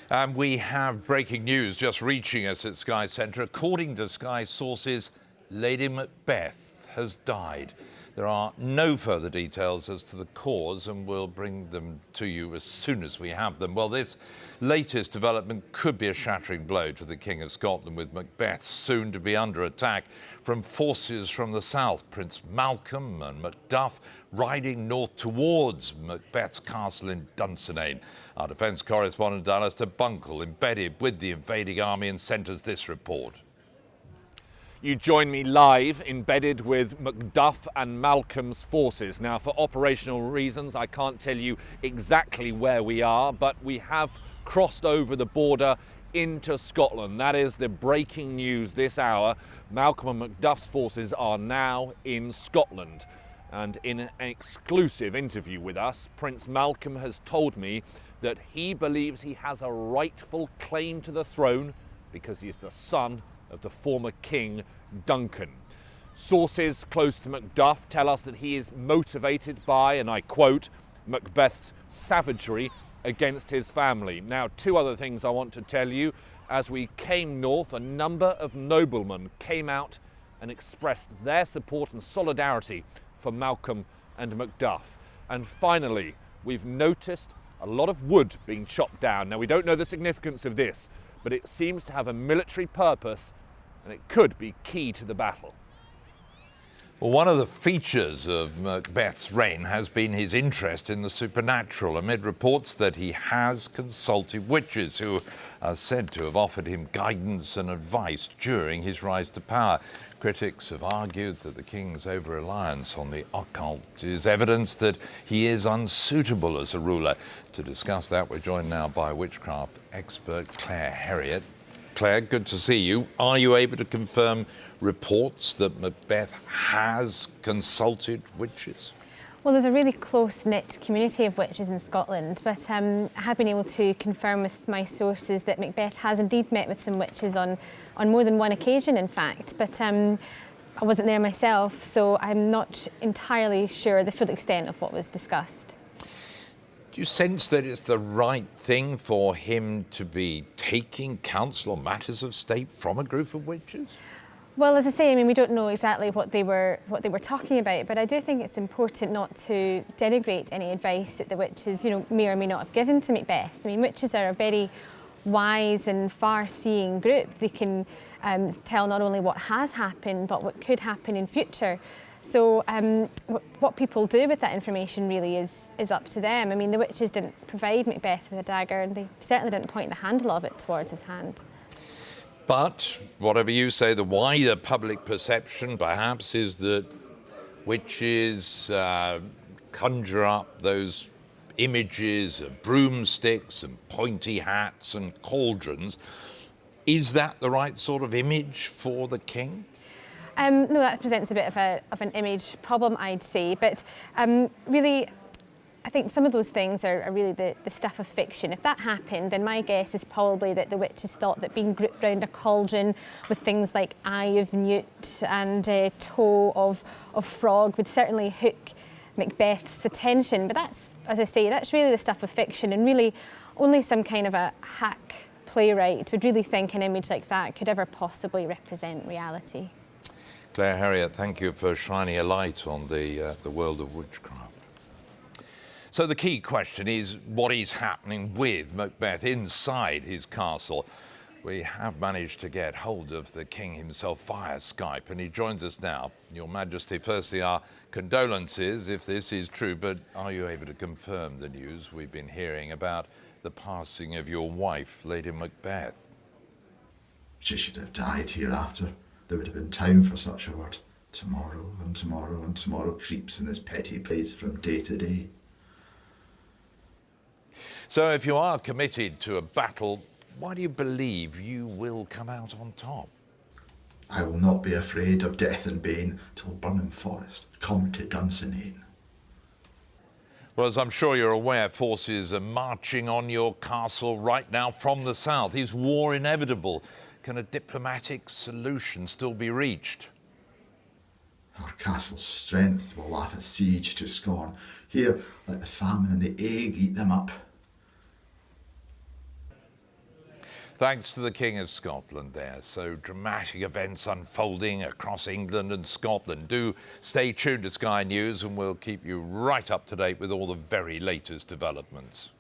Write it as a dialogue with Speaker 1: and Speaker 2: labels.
Speaker 1: And we have breaking news just reaching us at Sky Centre. According to Sky sources, Lady Macbeth has died. There are no further details as to the cause, and we'll bring them to you as soon as we have them. Well, this latest development could be a shattering blow to the King of Scotland, with Macbeth soon to be under attack from forces from the south. Prince Malcolm and Macduff riding north towards Macbeth's castle in Dunsinane. Our defence correspondent Alistair Bunkall, embedded with the invading army, and sent us this report.
Speaker 2: You join me live, embedded with Macduff and Malcolm's forces. Now, for operational reasons, I can't tell you exactly where we are, but we have crossed over the border into Scotland. That is the breaking news this hour. Malcolm and Macduff's forces are now in Scotland. And in an exclusive interview with us, Prince Malcolm has told me that he believes he has a rightful claim to the throne because he is the son of the former King Duncan. Sources close to Macduff tell us that he is motivated by, and I quote, Macbeth's savagery against his family. Now, two other things I want to tell you. As we came north, a number of noblemen came out and expressed their support and solidarity for Malcolm and Macduff. And finally, we've noticed a lot of wood being chopped down. Now, we don't know the significance of this, but it seems to have a military purpose, and it could be key to the battle.
Speaker 1: Well, one of the features of Macbeth's reign has been his interest in the supernatural, amid reports that he has consulted witches who are said to have offered him guidance and advice during his rise to power. Critics have argued that the king's over-reliance on the occult is evidence that he is unsuitable as a ruler. To discuss that, we're joined now by witchcraft expert Claire Herriot. Claire, good to see you. Are you able to confirm reports that Macbeth has consulted witches?
Speaker 3: Well, there's a really close-knit community of witches in Scotland, but I have been able to confirm with my sources that Macbeth has indeed met with some witches on more than one occasion, in fact. But I wasn't there myself, so I'm not entirely sure the full extent of what was discussed.
Speaker 1: Do you sense that it's the right thing for him to be taking counsel on matters of state from a group of witches?
Speaker 3: Well, as I say, I mean, we don't know exactly what they were talking about, but I do think it's important not to denigrate any advice that the witches, may or may not have given to Macbeth. I mean, witches are a very wise and far-seeing group. They can tell not only what has happened, but what could happen in future. So what people do with that information really is up to them. I mean, the witches didn't provide Macbeth with a dagger, and they certainly didn't point the handle of it towards his hand.
Speaker 1: But whatever you say, the wider public perception perhaps is that witches conjure up those images of broomsticks and pointy hats and cauldrons. Is that the right sort of image for the king?
Speaker 3: No, that presents a bit of an image problem, I'd say. But really, I think some of those things are really the stuff of fiction. If that happened, then my guess is probably that the witches thought that being grouped round a cauldron with things like eye of newt and toe of frog would certainly hook Macbeth's attention. But that's, as I say, that's really the stuff of fiction, and really only some kind of a hack playwright would really think an image like that could ever possibly represent reality.
Speaker 1: Claire Herriot, thank you for shining a light on the world of witchcraft. So the key question is what is happening with Macbeth inside his castle. We have managed to get hold of the king himself via Skype, and he joins us now. Your Majesty, firstly, our condolences if this is true, but are you able to confirm the news we've been hearing about the passing of your wife, Lady Macbeth?
Speaker 4: She should have died hereafter. There would have been time for such a word. Tomorrow and tomorrow and tomorrow creeps in this petty place from day to day.
Speaker 1: So if you are committed to a battle, why do you believe you will come out on top?
Speaker 4: I will not be afraid of death and bane till Burnham Forest come to Dunsinane.
Speaker 1: Well, as I'm sure you're aware, forces are marching on your castle right now from the south. Is war inevitable? Can a diplomatic solution still be reached?
Speaker 4: Our castle's strength will laugh a siege to scorn. Here, let the famine and the ague eat them up.
Speaker 1: Thanks to the King of Scotland there. So dramatic events unfolding across England and Scotland. Do stay tuned to Sky News and we'll keep you right up to date with all the very latest developments.